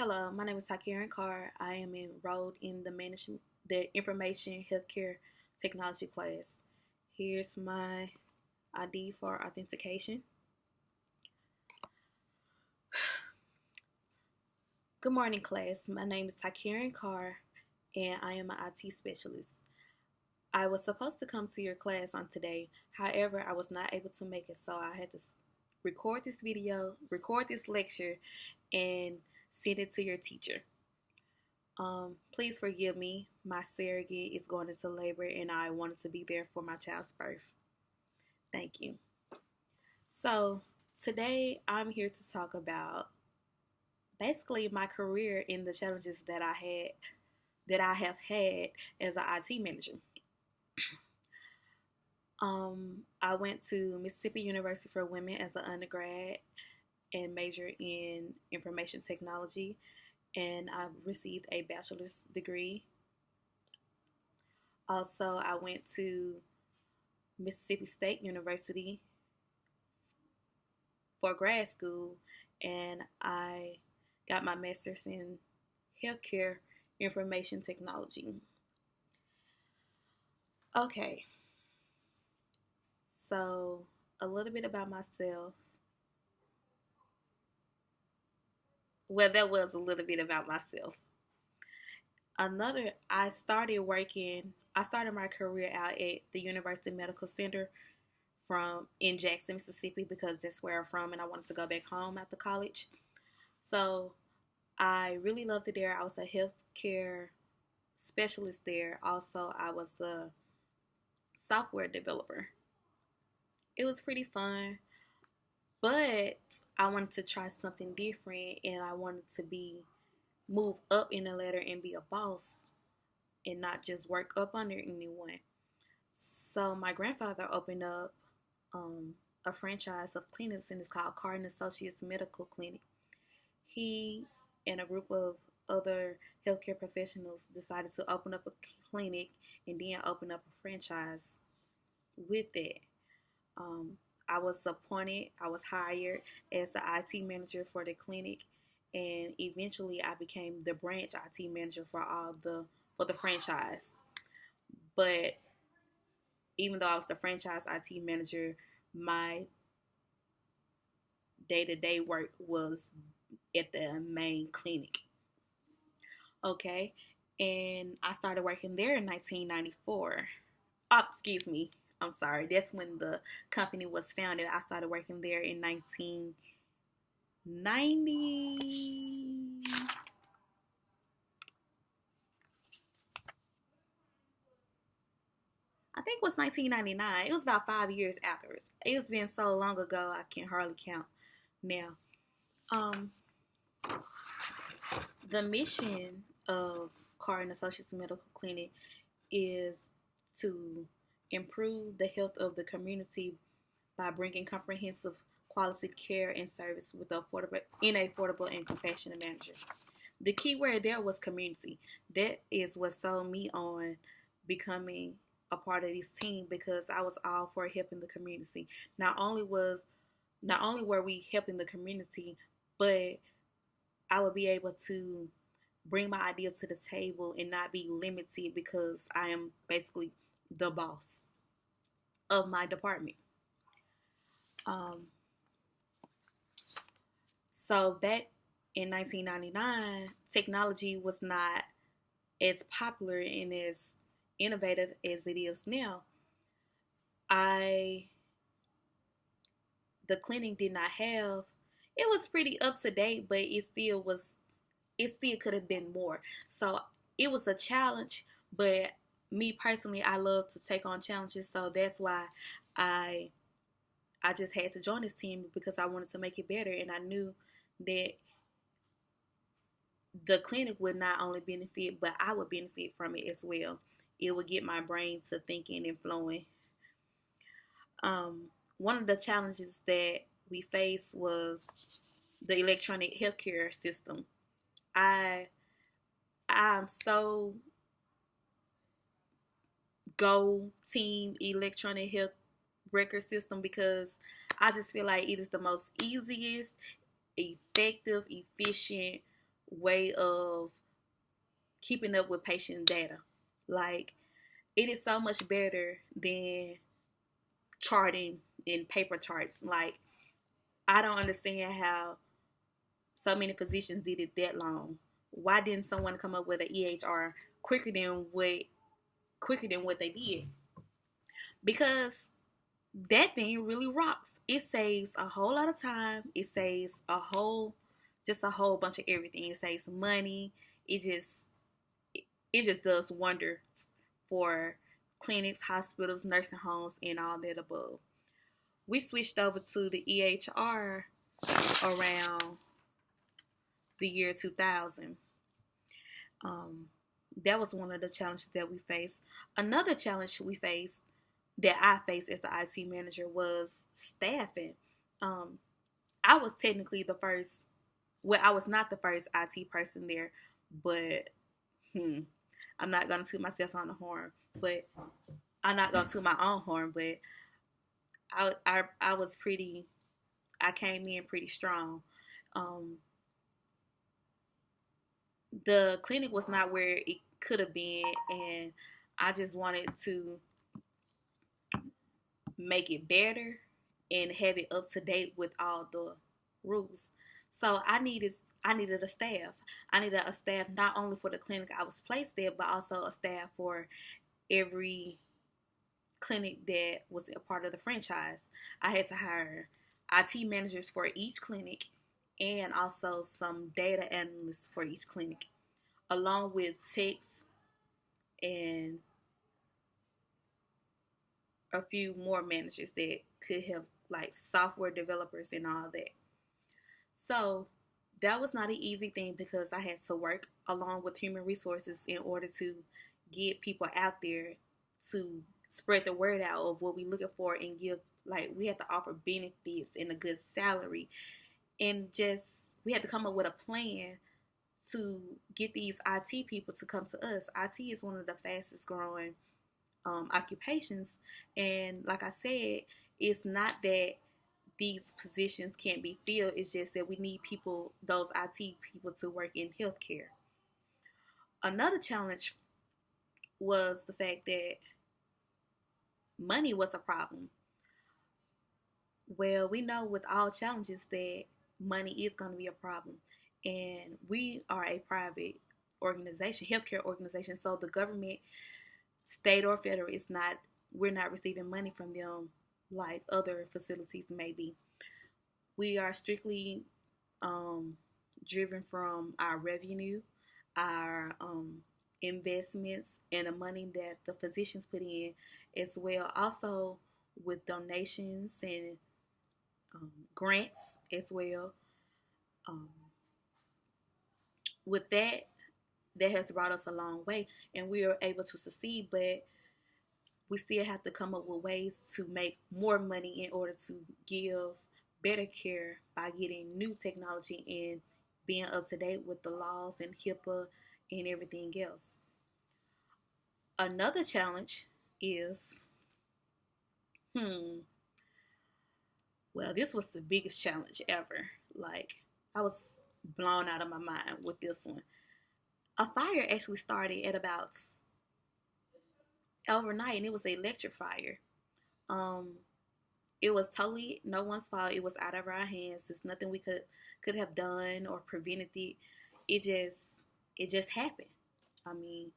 Hello, my name is TyKaren Carr. I am enrolled in the Information Healthcare Technology class. Here's my ID for authentication. Good morning, class. My name is TyKaren Carr, and I am an IT specialist. I was supposed to come to your class on today. However, I was not able to make it, so I had to record this video, record this lecture, and send it to your teacher. Please forgive me. My surrogate is going into labor and I wanted to be there for my child's birth. Thank you. So, today I'm here to talk about basically my career and the challenges that I have had as an IT manager. I went to Mississippi University for Women as an undergrad and majored in information technology, and I received a bachelor's degree. Also, I went to Mississippi State University for grad school, and I got my master's in healthcare information technology. Okay, so a little bit about myself. Well, that was a little bit about myself. I started my career out at the University Medical Center from in Jackson, Mississippi, because that's where I'm from, and I wanted to go back home after college. So I really loved it there. I was a healthcare specialist there. Also, I was a software developer. It was pretty fun, but I wanted to try something different, and I wanted to move up in the ladder and be a boss and not just work up under anyone. So my grandfather opened up a franchise of clinics, and it's called Carr and Associates Medical Clinic. He and a group of other healthcare professionals decided to open up a clinic and then open up a franchise with that. Um, I was hired as the IT manager for the clinic, and eventually I became the branch IT manager for the franchise. But even though I was the franchise IT manager, my day to day work was at the main clinic. Okay, and I started working there in 1994. Oh, excuse me. I'm sorry. That's when the company was founded. I started working there in 1990. I think it was 1999. It was about 5 years afterwards. It's been so long ago, I can hardly count now. Um, the mission of Carr and Associates Medical Clinic is to improve the health of the community by bringing comprehensive quality care and service with affordable and compassionate manner. The key word there was community. That is what sold me on becoming a part of this team, because I was all for helping the community. Not only were we helping the community, but I would be able to bring my idea to the table and not be limited because I am basically the boss of my department. Um, so back in 1999, technology was not as popular and as innovative as it is now. I the clinic did not have it was pretty up to date, but it still could have been more. So it was a challenge, but me personally, I love to take on challenges, so that's why I I just had to join this team because I wanted to make it better, and I knew that the clinic would not only benefit, but I would benefit from it as well. It would get my brain to thinking and flowing. One of the challenges that we faced was the electronic healthcare system. I I'm so go team electronic health record system because I just feel like it is the most easiest, effective, efficient way of keeping up with patient data. Like, it is so much better than charting in paper charts. Like, I don't understand how so many physicians did it that long. Why didn't someone come up with an EHR quicker than what they did? Because that thing really rocks. It saves a whole lot of time. It saves a whole bunch of everything. It saves money. It just it just does wonders for clinics, hospitals, nursing homes, and all that above. We switched over to the EHR around the year 2000. Um, that was one of the challenges that we faced. Another challenge we faced that I faced as the IT manager was staffing. Um, I was technically the first. Well, I was not the first IT person there, but I'm not gonna toot myself on the horn. But I'm not gonna toot my own horn. But I was pretty. I came in pretty strong. Um, the clinic was not where it could have been, and I just wanted to make it better and have it up to date with all the rules. So I needed a staff. I needed a staff not only for the clinic I was placed there, but also a staff for every clinic that was a part of the franchise. I had to hire IT managers for each clinic and also some data analysts for each clinic, along with techs and a few more managers that could have, like, software developers and all that. So that was not an easy thing because I had to work along with human resources in order to get people out there to spread the word out of what we're looking for and give, like, we had to offer benefits and a good salary, and just we had to come up with a plan to get these IT people to come to us. IT is one of the fastest growing occupations, and like I said, it's not that these positions can't be filled. It's just that we need people, those IT people, to work in healthcare. Another challenge was the fact that money was a problem. Well, we know with all challenges that money is going to be a problem. And we are a private organization, healthcare organization. So the government, state or federal, is not, we're not receiving money from them like other facilities may be. We are strictly um, driven from our revenue, our investments, and the money that the physicians put in as well. Also with donations and grants as well. Um, with that, that has brought us a long way, and we are able to succeed. But we still have to come up with ways to make more money in order to give better care by getting new technology and being up to date with the laws and HIPAA and everything else. Another challenge is, hmm, well, this was the biggest challenge ever. Like, I was blown out of my mind with this one. A fire actually started at about overnight, and it was an electric fire. Um, it was totally no one's fault. It was out of our hands. There's nothing we could have done or prevented it. It just it just happened. I mean,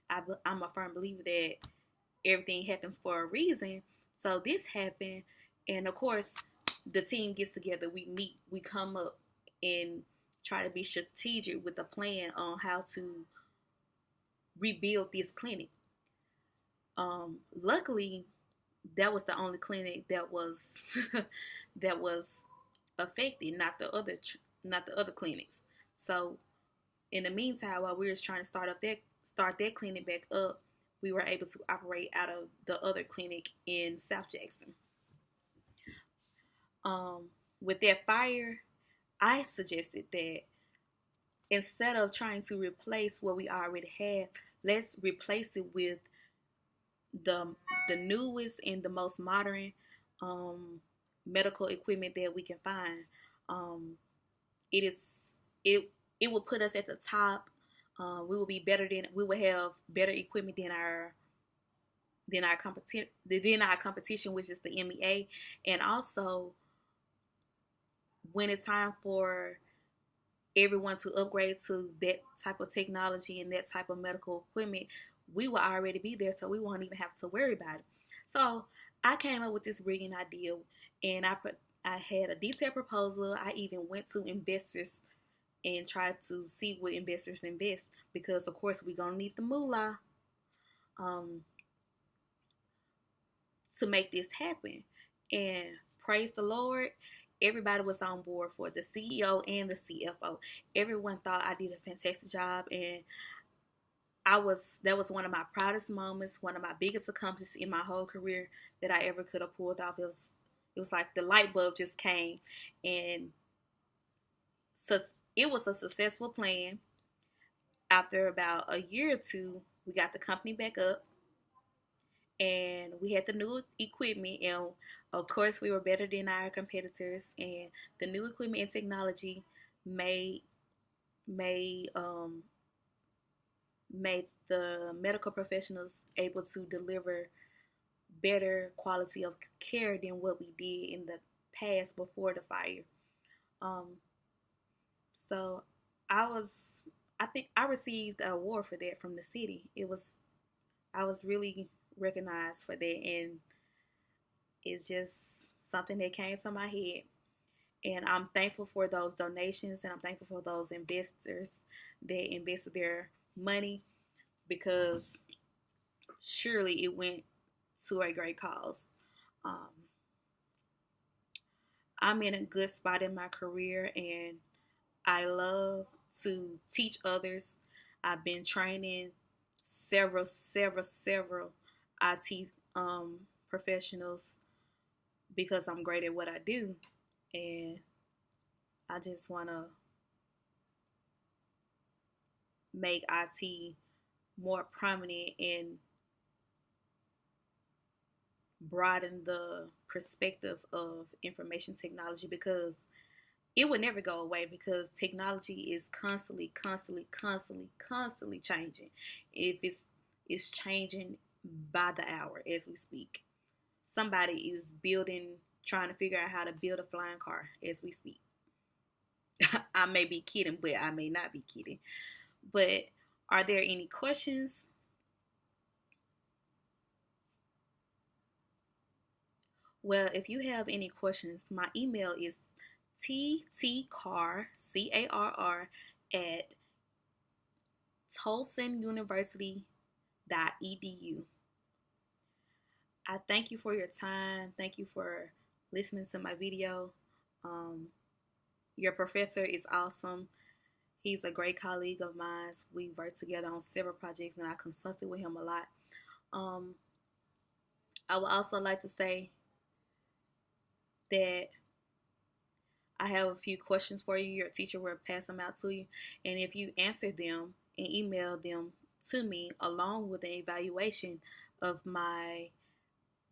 I'm a firm believer that everything happens for a reason. So this happened, and of course, the team gets together. We meet. We come up and try to be strategic with a plan on how to rebuild this clinic. Luckily, that was the only clinic that was that was affected, not the other clinics. So in the meantime, while we were trying to start that clinic back up, we were able to operate out of the other clinic in South Jackson. With that fire, I suggested that instead of trying to replace what we already have, let's replace it with the the newest and the most modern um, medical equipment that we can find. Um, it is it. it would put us at the top. We would have better equipment than our competition, which is the MEA. And also, when it's time for everyone to upgrade to that type of technology and that type of medical equipment, we will already be there, so we won't even have to worry about it. So I came up with this brilliant idea, and I had a detailed proposal. I even went to investors and tried to see what investors invest, because of course we're gonna need the moolah um, to make this happen. And praise the Lord, everybody was on board for the CEO and the CFO. Everyone thought I did a fantastic job, and that was one of my proudest moments, one of my biggest accomplishments in my whole career that I ever could have pulled off. It was like the light bulb just came, and so it was a successful plan. After about a year or two, we got the company back up, and we had the new equipment, and of course we were better than our competitors. And the new equipment and technology made made made the medical professionals able to deliver better quality of care than what we did in the past before the fire. Um, so I was, I think I received an award for that from the city. I was really recognized for that, and it's just something that came to my head. And I'm thankful for those donations, and I'm thankful for those investors that invested their money, because surely it went to a great cause. Um, I'm in a good spot in my career, and I love to teach others. I've been training several IT professionals because I'm great at what I do, and I just want to make IT more prominent and broaden the perspective of information technology, because it would never go away, because technology is constantly changing. If it's changing by the hour as we speak. Somebody is trying to figure out how to build a flying car as we speak. I may be kidding, but I may not be kidding. But are there any questions? Well, if you have any questions, my email is TTCarr, CARR, at TolsonUniversity.edu. I thank you for your time. Thank you for listening to my video. Um, your professor is awesome. He's a great colleague of mine. We worked together on several projects, and I consulted with him a lot. Um, I would also like to say that I have a few questions for you. Your teacher will pass them out to you. And if you answer them and email them to me along with an evaluation of my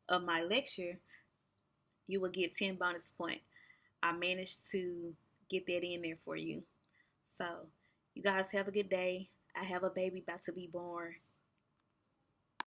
lecture, you will get 10 bonus points. I managed to get that in there for you. So you guys have a good day. I have a baby about to be born,